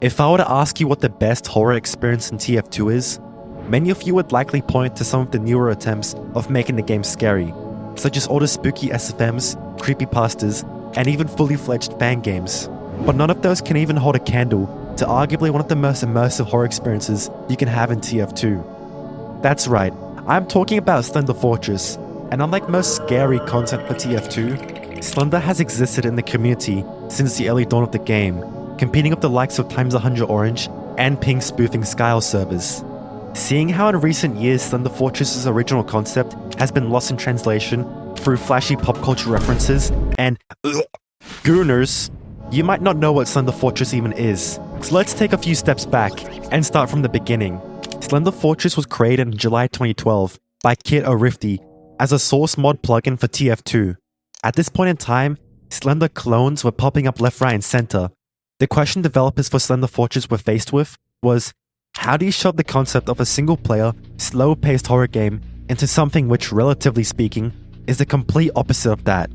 If I were to ask you what the best horror experience in TF2 is, many of you would likely point to some of the newer attempts of making the game scary, such as all the spooky SFMs, creepypastas, and even fully fledged fan games. But none of those can even hold a candle to arguably one of the most immersive horror experiences you can have in TF2. That's right, I'm talking about Slender Fortress, and unlike most scary content for TF2, Slender has existed in the community since the early dawn of the game, competing with the likes of Times 100 Orange and Ping spoofing Skyle servers. Seeing how in recent years Slender Fortress's original concept has been lost in translation through flashy pop culture references and gooners, you might not know what Slender Fortress even is. So let's take a few steps back and start from the beginning. Slender Fortress was created in July 2012 by Kit O'Rifty as a source mod plugin for TF2. At this point in time, Slender clones were popping up left, right, and center. The question developers for Slender Fortress were faced with was, how do you shove the concept of a single-player, slow-paced horror game into something which, relatively speaking, is the complete opposite of that?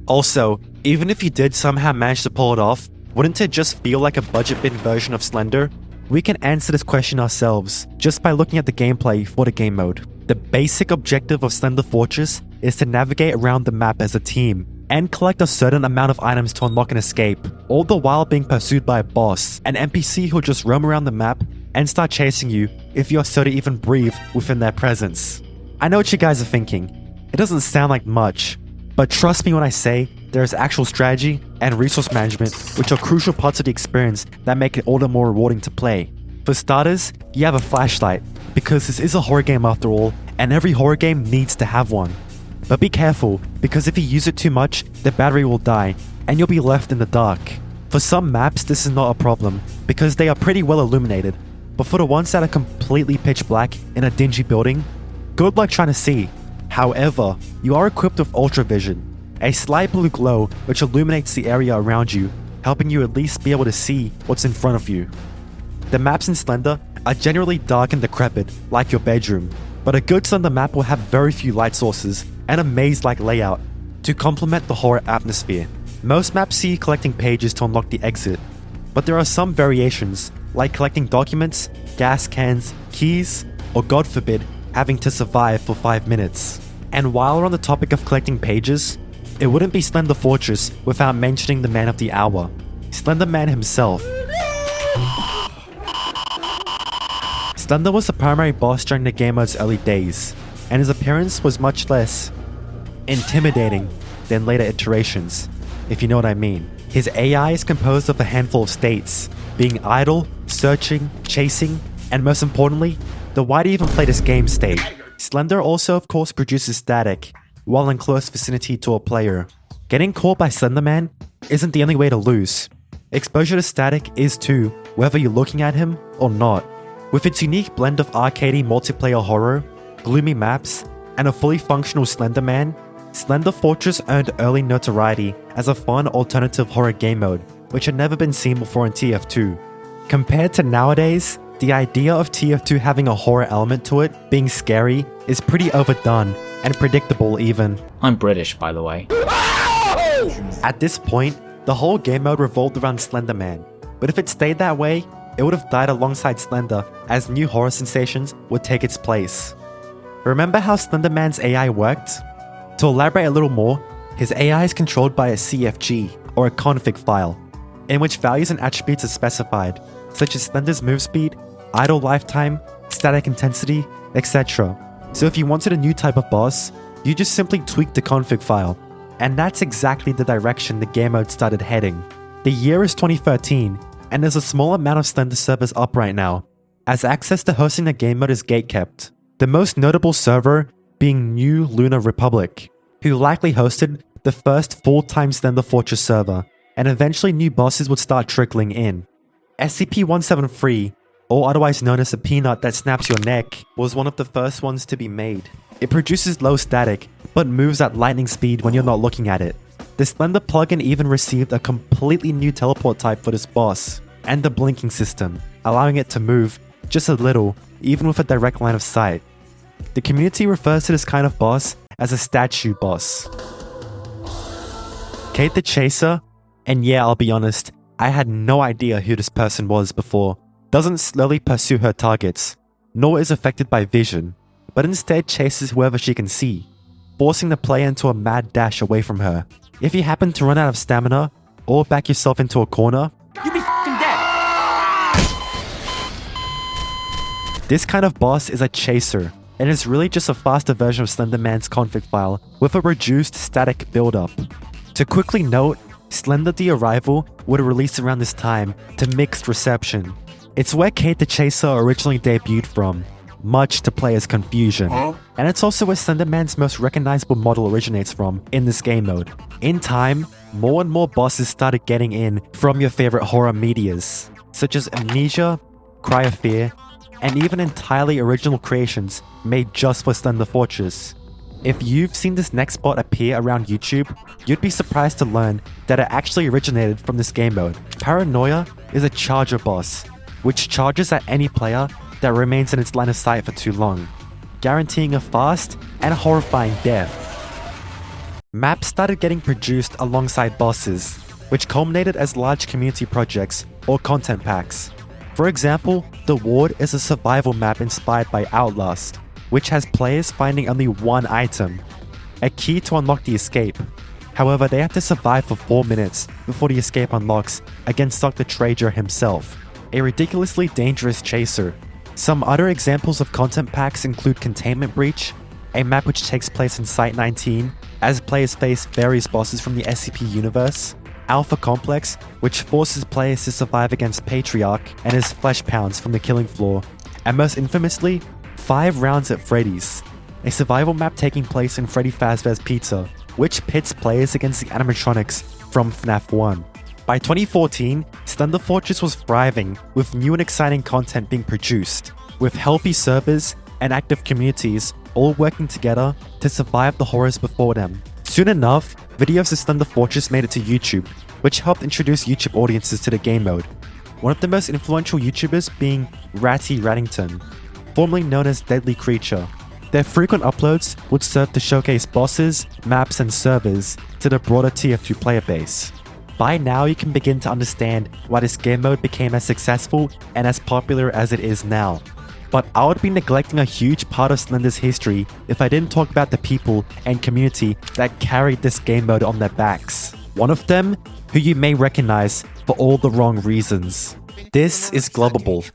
Also, even if you did somehow manage to pull it off, wouldn't it just feel like a budget-bin version of Slender? We can answer this question ourselves just by looking at the gameplay for the game mode. The basic objective of Slender Fortress is to navigate around the map as a team and collect a certain amount of items to unlock an escape, all the while being pursued by a boss, an NPC who'll just roam around the map and start chasing you if you're so to even breathe within their presence. I know what you guys are thinking. It doesn't sound like much, but trust me when I say there is actual strategy and resource management which are crucial parts of the experience that make it all the more rewarding to play. For starters, you have a flashlight, because this is a horror game after all, and every horror game needs to have one. But be careful, because if you use it too much, the battery will die, and you'll be left in the dark. For some maps, this is not a problem, because they are pretty well illuminated, but for the ones that are completely pitch black in a dingy building, good luck trying to see. However, you are equipped with Ultra Vision, a slight blue glow which illuminates the area around you, helping you at least be able to see what's in front of you. The maps in Slender are generally dark and decrepit, like your bedroom, but a good Slender map will have very few light sources and a maze-like layout to complement the horror atmosphere. Most maps see you collecting pages to unlock the exit, but there are some variations, like collecting documents, gas cans, keys, or God forbid, having to survive for 5 minutes. And while we're on the topic of collecting pages, it wouldn't be Slender Fortress without mentioning the man of the hour, Slender Man himself. Slender was the primary boss during the game mode's early days, and his appearance was much less intimidating than later iterations, if you know what I mean. His AI is composed of a handful of states, being idle, searching, chasing, and most importantly, the why do you even play this game state. Slender also of course produces static, while in close vicinity to a player. Getting caught by Slender Man isn't the only way to lose. Exposure to static is too, whether you're looking at him or not. With its unique blend of arcadey multiplayer horror, gloomy maps, and a fully functional Slender Man, Slender Fortress earned early notoriety as a fun alternative horror game mode, which had never been seen before in TF2. Compared to nowadays, the idea of TF2 having a horror element to it, being scary, is pretty overdone and predictable even. I'm British, by the way. At this point, the whole game mode revolved around Slender Man, but if it stayed that way, it would have died alongside Slender as new horror sensations would take its place. Remember how Slender Man's AI worked? To elaborate a little more, his AI is controlled by a CFG, or a config file, in which values and attributes are specified, such as Slender's move speed, idle lifetime, static intensity, etc. So if you wanted a new type of boss, you just simply tweak the config file, and that's exactly the direction the game mode started heading. The year is 2013, and there's a small amount of Slender servers up right now, as access to hosting the game mode is gatekept. The most notable server being New Lunar Republic, who likely hosted the first full-time Slender Fortress server, and eventually new bosses would start trickling in. SCP-173, or otherwise known as the peanut that snaps your neck, was one of the first ones to be made. It produces low static, but moves at lightning speed when you're not looking at it. The Slender plugin even received a completely new teleport type for this boss, and the blinking system, allowing it to move just a little, even with a direct line of sight. The community refers to this kind of boss as a statue boss. Kate the Chaser, and yeah, I'll be honest, I had no idea who this person was before, doesn't slowly pursue her targets, nor is affected by vision, but instead chases whoever she can see, forcing the player into a mad dash away from her. If you happen to run out of stamina, or back yourself into a corner, you'll be f***ing dead! This kind of boss is a chaser, and is really just a faster version of Slender Man's config file with a reduced static build-up. To quickly note, Slender the Arrival would release around this time to mixed reception. It's where Kate the Chaser originally debuted from, much to players' confusion. And it's also where Slender Man's most recognizable model originates from in this game mode. In time, more and more bosses started getting in from your favorite horror medias, such as Amnesia, Cry of Fear, and even entirely original creations made just for Slender Fortress. If you've seen this next bot appear around YouTube, you'd be surprised to learn that it actually originated from this game mode. Paranoia is a charger boss, which charges at any player that remains in its line of sight for too long, guaranteeing a fast and horrifying death. Maps started getting produced alongside bosses, which culminated as large community projects or content packs. For example, The Ward is a survival map inspired by Outlast, which has players finding only one item, a key to unlock the escape. However, they have to survive for 4 minutes before the escape unlocks against Dr. Trager himself, a ridiculously dangerous chaser. Some other examples of content packs include Containment Breach, a map which takes place in Site 19, as players face various bosses from the SCP universe, Alpha Complex, which forces players to survive against Patriarch and his flesh pounds from the killing floor, and most infamously, 5 Rounds at Freddy's, a survival map taking place in Freddy Fazbear's Pizza, which pits players against the animatronics from FNAF 1. By 2014, Slender Fortress was thriving, with new and exciting content being produced, with healthy servers and active communities all working together to survive the horrors before them. Soon enough, videos of Slender Fortress made it to YouTube, which helped introduce YouTube audiences to the game mode. One of the most influential YouTubers being Ratty Rattington, formerly known as Deadly Creature. Their frequent uploads would serve to showcase bosses, maps, and servers to the broader TF2 player base. By now, you can begin to understand why this game mode became as successful and as popular as it is now. But I would be neglecting a huge part of Slender's history if I didn't talk about the people and community that carried this game mode on their backs. One of them, who you may recognize for all the wrong reasons. This is Glubbable,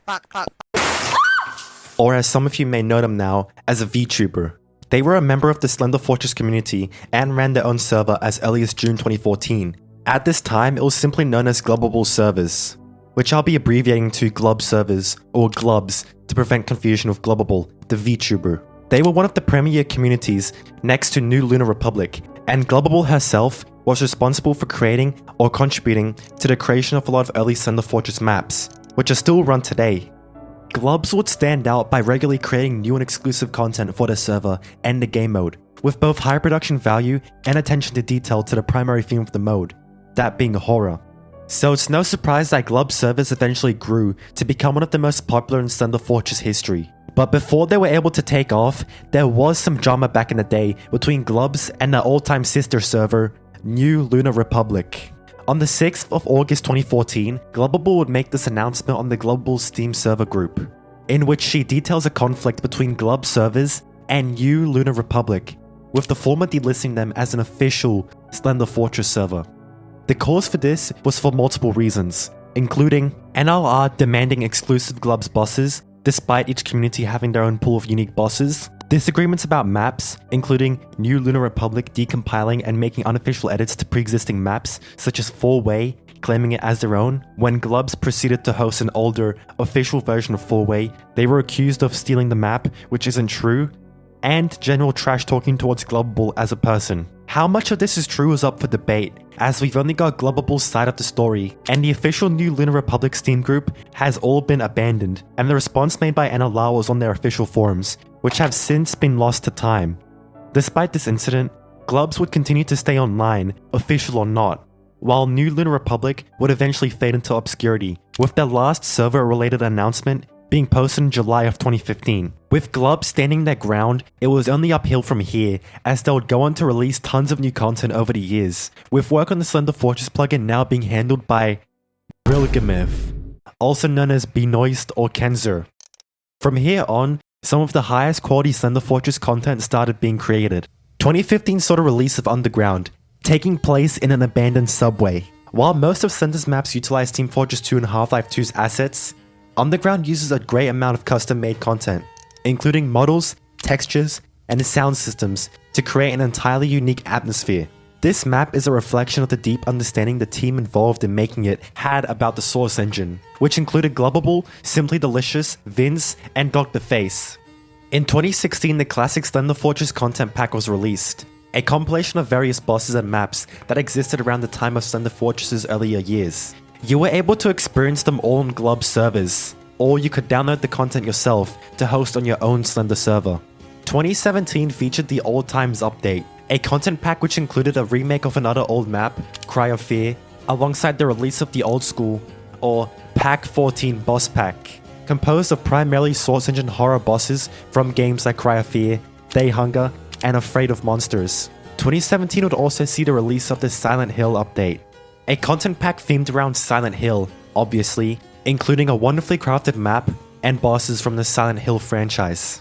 or as some of you may know them now, as a VTuber. They were a member of the Slender Fortress community and ran their own server as early as June 2014. At this time, it was simply known as Glubbable servers, which I'll be abbreviating to Glub servers, or Glubs, to prevent confusion with Glubbable, the VTuber. They were one of the premier communities next to New Lunar Republic, and Glubbable herself was responsible for creating or contributing to the creation of a lot of early Slender Fortress maps, which are still run today. Glubs would stand out by regularly creating new and exclusive content for their server and the game mode, with both high production value and attention to detail to the primary theme of the mode, that being horror. So it's no surprise that Glub servers eventually grew to become one of the most popular in Slender Fortress history. But before they were able to take off, there was some drama back in the day between Glubs and their all-time sister server, New Lunar Republic. On the 6th of August 2014, Glubbable would make this announcement on the Glubbable Steam server group, in which she details a conflict between Glub servers and New Lunar Republic, with the former delisting them as an official Slender Fortress server. The cause for this was for multiple reasons, including NLR demanding exclusive Glubs bosses, despite each community having their own pool of unique bosses, disagreements about maps, including New Lunar Republic decompiling and making unofficial edits to pre-existing maps, such as 4-Way, claiming it as their own. When Glubs proceeded to host an older, official version of 4-Way, they were accused of stealing the map, which isn't true, and general trash talking towards Glubbable as a person. How much of this is true is up for debate, as we've only got Glubbable's side of the story, and the official New Lunar Republic Steam group has all been abandoned, and the response made by NLR was on their official forums, which have since been lost to time. Despite this incident, Glubs would continue to stay online, official or not, while New Lunar Republic would eventually fade into obscurity, with their last server-related announcement being posted in July of 2015. With Glub standing their ground, it was only uphill from here, as they would go on to release tons of new content over the years, with work on the Slender Fortress plugin now being handled by Glubbable, also known as bigboigamesyt or Kenzer. From here on, some of the highest quality Slender Fortress content started being created. 2015 saw the release of Underground, taking place in an abandoned subway. While most of Slender's maps utilize Team Fortress 2 and Half-Life 2's assets, Underground uses a great amount of custom-made content, including models, textures, and sound systems to create an entirely unique atmosphere. This map is a reflection of the deep understanding the team involved in making it had about the Source engine, which included Glubbable, Simply Delicious, Vince, and Dr. Face. In 2016, the classic Slender Fortress content pack was released, a compilation of various bosses and maps that existed around the time of Slender Fortress's earlier years. You were able to experience them all on Glub servers, or you could download the content yourself to host on your own Slender server. 2017 featured the Old Times update, a content pack which included a remake of another old map, Cry of Fear, alongside the release of the Old School, or Pack 14 Boss Pack, composed of primarily Source Engine horror bosses from games like Cry of Fear, They Hunger, and Afraid of Monsters. 2017 would also see the release of the Silent Hill update, a content pack themed around Silent Hill, obviously, including a wonderfully crafted map and bosses from the Silent Hill franchise.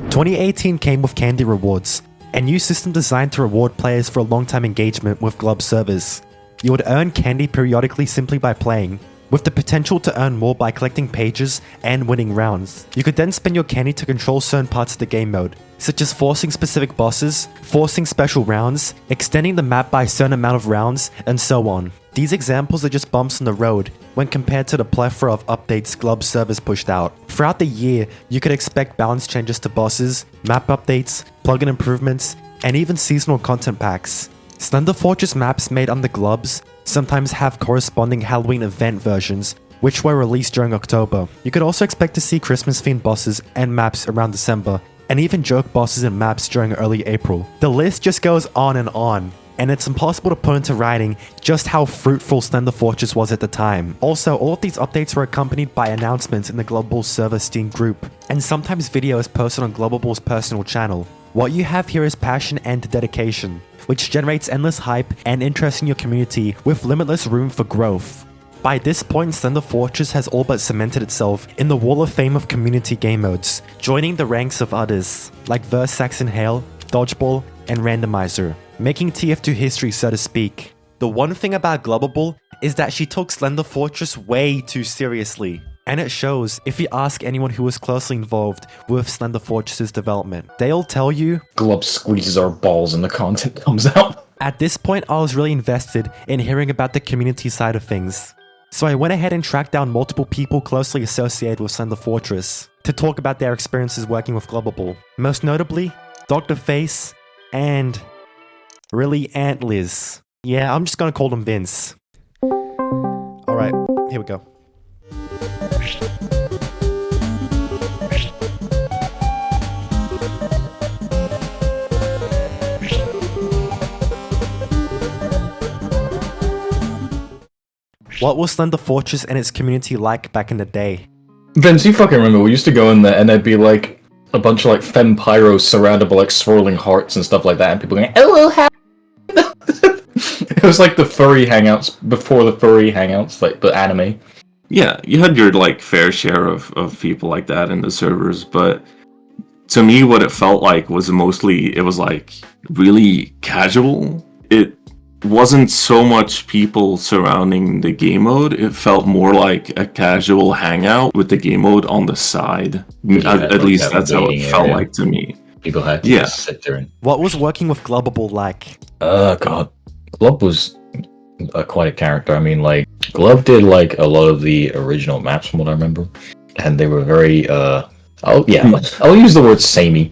2018 came with Candy Rewards, a new system designed to reward players for a long-time engagement with Glub servers. You would earn candy periodically simply by playing, with the potential to earn more by collecting pages and winning rounds. You could then spend your candy to control certain parts of the game mode, such as forcing specific bosses, forcing special rounds, extending the map by a certain amount of rounds, and so on. These examples are just bumps in the road when compared to the plethora of updates Glub servers pushed out. Throughout the year, you could expect balance changes to bosses, map updates, plugin improvements, and even seasonal content packs. Slender Fortress maps made under Glubs sometimes have corresponding Halloween event versions, which were released during October. You could also expect to see Christmas-themed bosses and maps around December, and even joke bosses and maps during early April. The list just goes on, and it's impossible to put into writing just how fruitful Slender Fortress was at the time. Also, all of these updates were accompanied by announcements in the Glubbable server Steam group, and sometimes videos posted on Glubbable's personal channel. What you have here is passion and dedication, which generates endless hype and interest in your community with limitless room for growth. By this point, Slender Fortress has all but cemented itself in the Wall of Fame of community game modes, joining the ranks of others, like Verse Saxon Hail, Dodgeball, and Randomizer, making TF2 history, so to speak. The one thing about Glubbable is that she took Slender Fortress way too seriously, and it shows if you ask anyone who was closely involved with Slender Fortress's development. They'll tell you, Glub squeezes our balls and the content comes out. At this point, I was really invested in hearing about the community side of things. So I went ahead and tracked down multiple people closely associated with Slender Fortress to talk about their experiences working with Glubbable. Most notably, Dr. Face and Reliantlers. Yeah, I'm just gonna call them Vince. Alright, here we go. What was Slender Fortress and its community like back in the day? Vince, you fucking remember, we used to go in there and there'd be like a bunch of like femme pyros surrounded by like swirling hearts and stuff like that, and people going, "Oh, how?" It was like the furry hangouts before the furry hangouts, like the anime. Yeah, you had your like fair share of people like that in the servers, but to me what it felt like was mostly, it was like really casual. It wasn't so much people surrounding the game mode, it felt more like a casual hangout with the game mode on the side. At least that's how it felt like to me. People had to just sit there and... What was working with Glubbable like? God. Glub was quite a character. I mean, like, Glub did like a lot of the original maps from what I remember. And they were very, I'll use the word samey.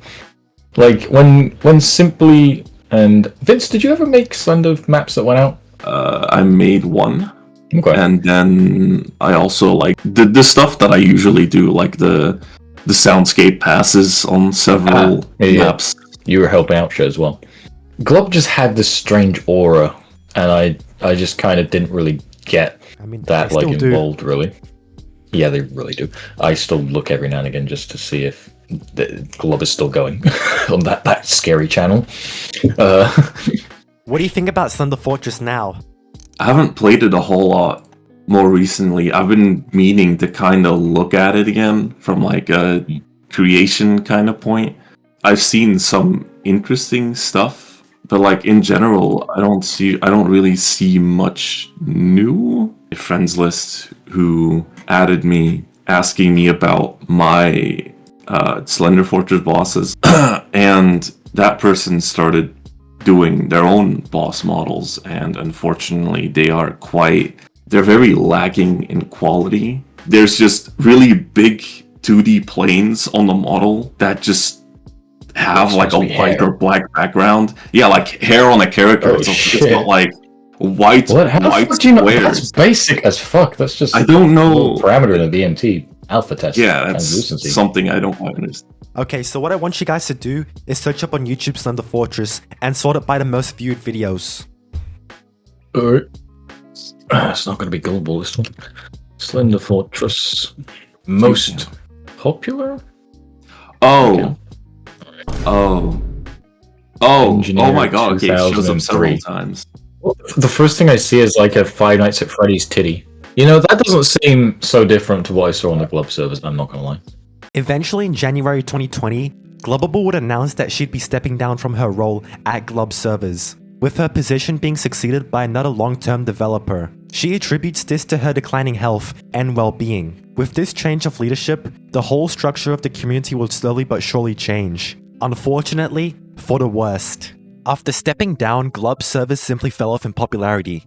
Like, when Simply... And Vince, did you ever make Slender maps that went out? I made one. Okay. And then I also like the stuff that I usually do, like the soundscape passes on several maps. You were helping out shit as well. Glub just had this strange aura, and I just kind of didn't really get that like involved really. Yeah, they really do. I still look every now and again just to see if the Glub is still going on that scary channel. What do you think about Slender Fortress now? I haven't played it a whole lot, more recently, I've been meaning to kind of look at it again from like a creation kind of point. I've seen some interesting stuff, but like in general, I don't really see much new. A friends list who added me asking me about my Slender Fortress bosses, and that person started doing their own boss models, and unfortunately they're very lacking in quality. There's just really big 2D planes on the model that just have like a white or black background. Yeah, like hair on a character. It's got like white squares. That's basic as fuck. That's just I don't know parameter in the VMT alpha test. Yeah, that's something I don't quite understand. Okay, so what I want you guys to do is search up on YouTube Slender Fortress and sort it by the most viewed videos. Alright. It's not going to be Glubbable, this one. Slender Fortress. Most popular? Oh my god, okay, it shows up several times. The first thing I see is like a Five Nights at Freddy's titty. You know, that doesn't seem so different to what I saw on the Glub servers, I'm not gonna lie. Eventually in January 2020, Glubbable would announce that she'd be stepping down from her role at Glub servers, with her position being succeeded by another long-term developer. She attributes this to her declining health and well-being. With this change of leadership, the whole structure of the community will slowly but surely change. Unfortunately, for the worst. After stepping down, Glub servers simply fell off in popularity.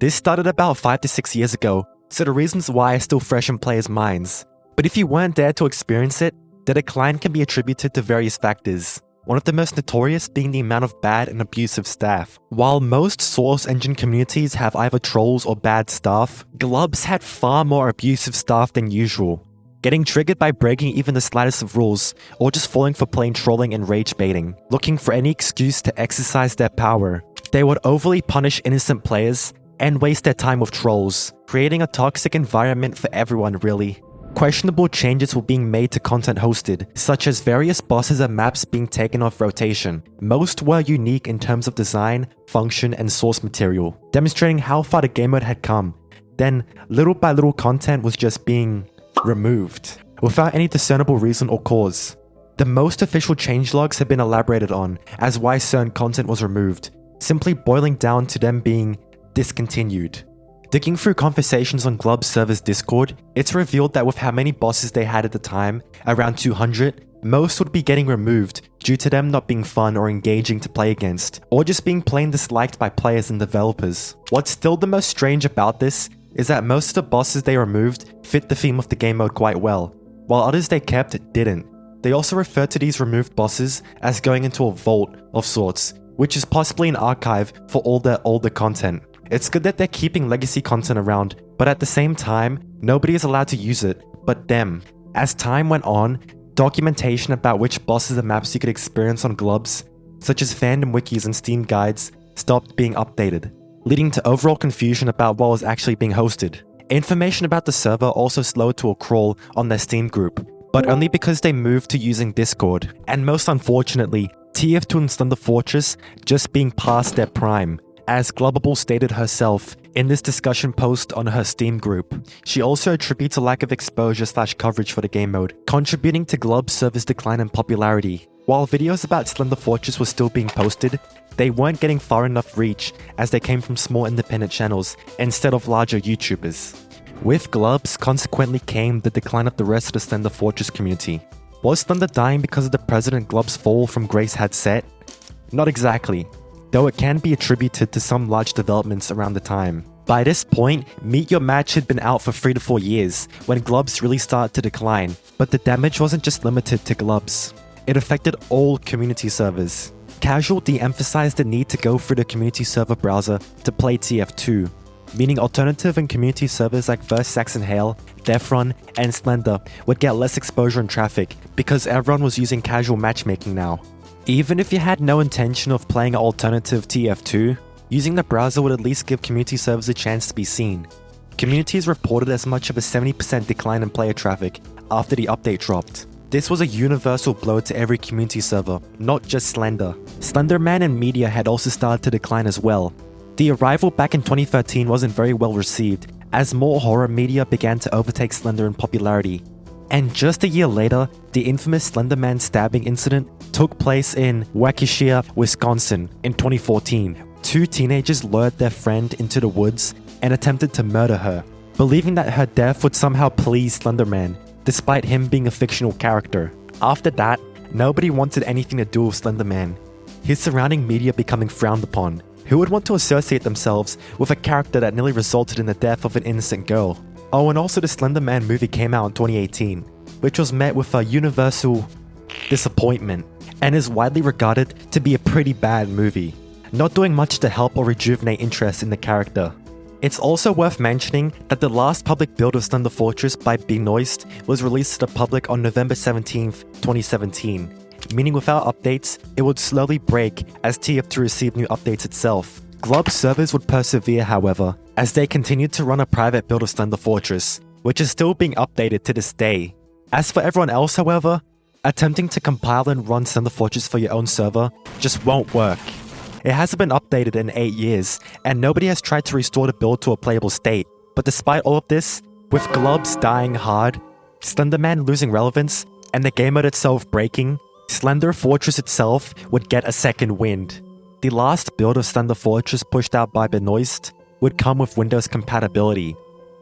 This started about 5 to 6 years ago, so the reasons why are still fresh in players' minds. But if you weren't there to experience it, the decline can be attributed to various factors. One of the most notorious being the amount of bad and abusive staff. While most Source Engine communities have either trolls or bad staff, Glubs had far more abusive staff than usual, getting triggered by breaking even the slightest of rules, or just falling for plain trolling and rage baiting, looking for any excuse to exercise their power. They would overly punish innocent players and waste their time with trolls, creating a toxic environment for everyone really. Questionable changes were being made to content hosted, such as various bosses and maps being taken off rotation. Most were unique in terms of design, function, and source material, demonstrating how far the game mode had come. Then, little by little content was just being removed, without any discernible reason or cause. The most official changelogs have been elaborated on as why certain content was removed, simply boiling down to them being discontinued. Digging through conversations on Glub server's Discord, it's revealed that with how many bosses they had at the time, around 200, most would be getting removed due to them not being fun or engaging to play against, or just being plain disliked by players and developers. What's still the most strange about this is that most of the bosses they removed fit the theme of the game mode quite well, while others they kept didn't. They also refer to these removed bosses as going into a vault of sorts, which is possibly an archive for all their older content. It's good that they're keeping legacy content around, but at the same time, nobody is allowed to use it but them. As time went on, documentation about which bosses and maps you could experience on Glubs, such as fandom wikis and Steam guides, stopped being updated, leading to overall confusion about what was actually being hosted. Information about the server also slowed to a crawl on their Steam group, but only because they moved to using Discord, and most unfortunately, TF2 and Slender Fortress just being past their prime. As Glubbable stated herself in this discussion post on her Steam group, she also attributes a lack of exposure/coverage for the game mode, contributing to Glub server's decline in popularity. While videos about Slender Fortress were still being posted, they weren't getting far enough reach as they came from small independent channels instead of larger YouTubers. With Glubs consequently came the decline of the rest of the Slender Fortress community. Was Slender dying because of the President Glub's fall from grace had set? Not exactly, though it can be attributed to some large developments around the time. By this point, Meet Your Match had been out for 3 to 4 years when Glubs really started to decline, but the damage wasn't just limited to Glubs. It affected all community servers. Casual de-emphasized the need to go through the community server browser to play TF2, meaning alternative and community servers like First Saxon Hail, Defron, and Slender would get less exposure and traffic because everyone was using casual matchmaking now. Even if you had no intention of playing an alternative TF2, using the browser would at least give community servers a chance to be seen. Communities reported as much of a 70% decline in player traffic after the update dropped. This was a universal blow to every community server, not just Slender. Slenderman and media had also started to decline as well. The arrival back in 2013 wasn't very well received, as more horror media began to overtake Slender in popularity. And just a year later, the infamous Slender Man stabbing incident took place in Waukesha, Wisconsin in 2014. Two teenagers lured their friend into the woods and attempted to murder her, believing that her death would somehow please Slender Man, despite him being a fictional character. After that, nobody wanted anything to do with Slender Man, his surrounding media becoming frowned upon. Who would want to associate themselves with a character that nearly resulted in the death of an innocent girl? Oh, and also the Slender Man movie came out in 2018, which was met with a universal disappointment, and is widely regarded to be a pretty bad movie, not doing much to help or rejuvenate interest in the character. It's also worth mentioning that the last public build of Slender Fortress by BigBoiGames was released to the public on November 17th, 2017, meaning without updates, it would slowly break as TF2 received new updates itself. Glub servers would persevere, however, as they continued to run a private build of Slender Fortress, which is still being updated to this day. As for everyone else, however, attempting to compile and run Slender Fortress for your own server just won't work. It hasn't been updated in 8 years, and nobody has tried to restore the build to a playable state. But despite all of this, with Glubs dying hard, Slender Man losing relevance, and the game mode itself breaking, Slender Fortress itself would get a second wind. The last build of Slender Fortress pushed out by BigBoiGames would come with Windows compatibility,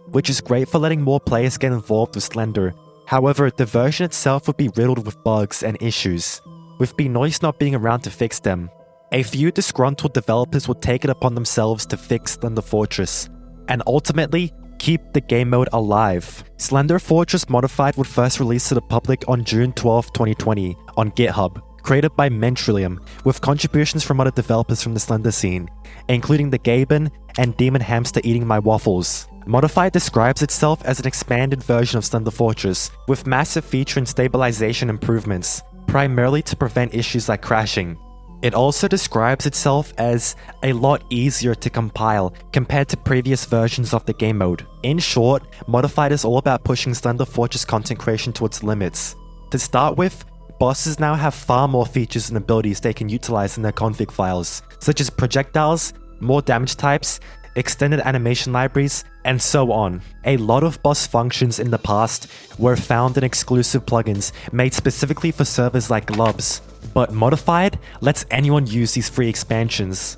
which is great for letting more players get involved with Slender. However, the version itself would be riddled with bugs and issues, with BigBoiGames not being around to fix them. A few disgruntled developers would take it upon themselves to fix Slender Fortress, and ultimately keep the game mode alive. Slender Fortress Modified would first release to the public on June 12, 2020 on GitHub, created by Mentrillium, with contributions from other developers from the Slender scene, including the Gaben and Demon Hamster Eating My Waffles. Modified describes itself as an expanded version of Slender Fortress, with massive feature and stabilization improvements, primarily to prevent issues like crashing. It also describes itself as a lot easier to compile compared to previous versions of the game mode. In short, Modified is all about pushing Slender Fortress content creation to its limits. To start with, bosses now have far more features and abilities they can utilize in their config files, such as projectiles, more damage types, extended animation libraries, and so on. A lot of boss functions in the past were found in exclusive plugins made specifically for servers like Glubs, but Modified lets anyone use these free expansions.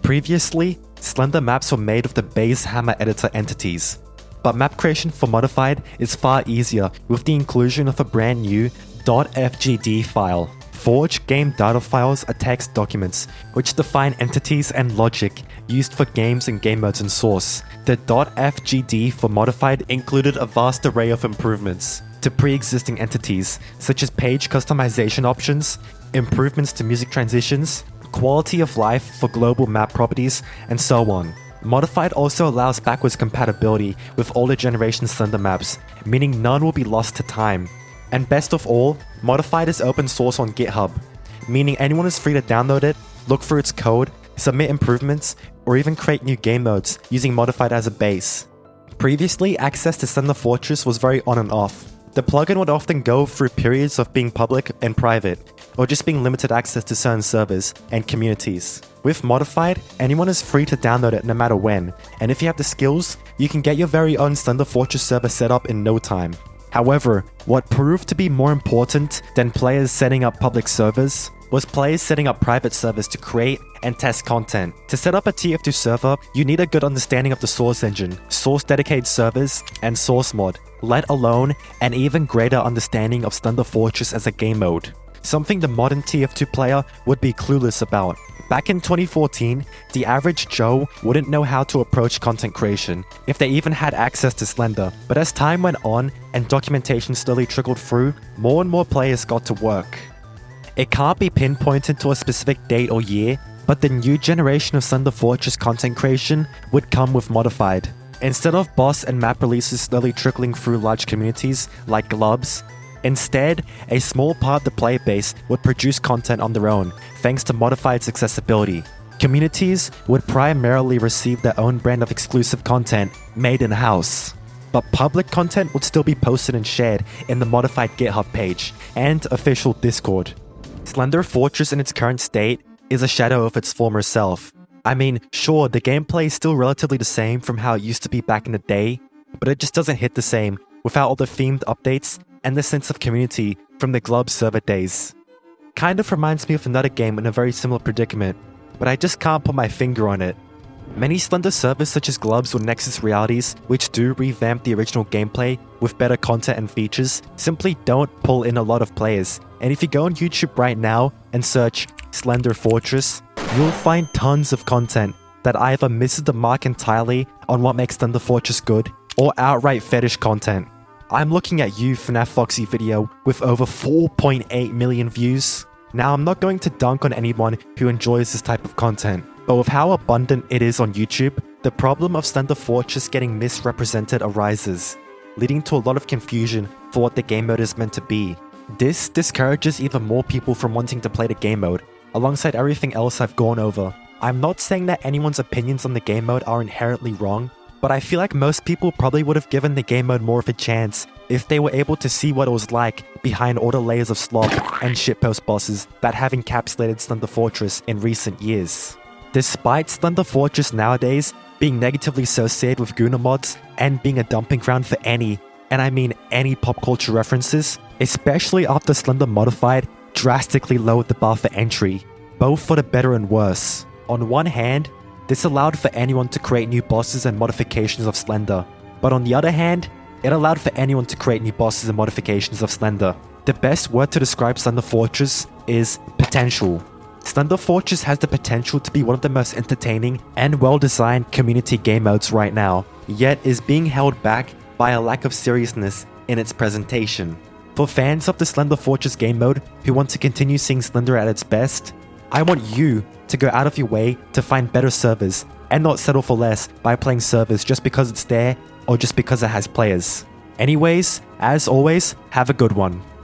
Previously, Slender maps were made with the base Hammer editor entities, but map creation for Modified is far easier with the inclusion of a brand new .fgd file. Forge game data files are text documents, which define entities and logic used for games and game modes in source. The .fgd for Modified included a vast array of improvements to pre-existing entities, such as page customization options, improvements to music transitions, quality of life for global map properties, and so on. Modified also allows backwards compatibility with older generation Slender maps, meaning none will be lost to time. And best of all, Modified is open source on GitHub, meaning anyone is free to download it, look through its code, submit improvements, or even create new game modes using Modified as a base. Previously, access to Slender Fortress was very on and off. The plugin would often go through periods of being public and private, or just being limited access to certain servers and communities. With Modified, anyone is free to download it no matter when, and if you have the skills, you can get your very own Slender Fortress server set up in no time. However, what proved to be more important than players setting up public servers was players setting up private servers to create and test content. To set up a TF2 server, you need a good understanding of the source engine, source dedicated servers, and source mod, let alone an even greater understanding of Slender Fortress as a game mode, something the modern TF2 player would be clueless about. Back in 2014, the average Joe wouldn't know how to approach content creation, if they even had access to Slender. But as time went on and documentation slowly trickled through, more and more players got to work. It can't be pinpointed to a specific date or year, but the new generation of Slender Fortress content creation would come with Modified. Instead of boss and map releases slowly trickling through large communities like Glubs, instead, a small part of the player base would produce content on their own, thanks to Modified's accessibility. Communities would primarily receive their own brand of exclusive content made in-house, but public content would still be posted and shared in the Modified GitHub page and official Discord. Slender Fortress in its current state is a shadow of its former self. I mean, sure, the gameplay is still relatively the same from how it used to be back in the day, but it just doesn't hit the same without all the themed updates and the sense of community from the Glub server days. Kind of reminds me of another game in a very similar predicament, but I just can't put my finger on it. Many Slender servers such as Glubs or Nexus Realities, which do revamp the original gameplay with better content and features, simply don't pull in a lot of players. And if you go on YouTube right now and search Slender Fortress, you'll find tons of content that either misses the mark entirely on what makes Slender Fortress good, or outright fetish content. I'm looking at you, FNAF Foxy video, with over 4.8 million views. Now, I'm not going to dunk on anyone who enjoys this type of content, but with how abundant it is on YouTube, the problem of Slender Fortress getting misrepresented arises, leading to a lot of confusion for what the game mode is meant to be. This discourages even more people from wanting to play the game mode, alongside everything else I've gone over. I'm not saying that anyone's opinions on the game mode are inherently wrong, but I feel like most people probably would have given the game mode more of a chance if they were able to see what it was like behind all the layers of slop and shitpost bosses that have encapsulated Slender Fortress in recent years. Despite Slender Fortress nowadays being negatively associated with Guna mods and being a dumping ground for any, and I mean any pop culture references, especially after Slender Modified drastically lowered the bar for entry, both for the better and worse. On one hand, this allowed for anyone to create new bosses and modifications of Slender, but on the other hand, it allowed for anyone to create new bosses and modifications of Slender. The best word to describe Slender Fortress is potential. Slender Fortress has the potential to be one of the most entertaining and well-designed community game modes right now, yet is being held back by a lack of seriousness in its presentation. For fans of the Slender Fortress game mode who want to continue seeing Slender at its best, I want you to go out of your way to find better servers and not settle for less by playing servers just because it's there or just because it has players. Anyways, as always, have a good one.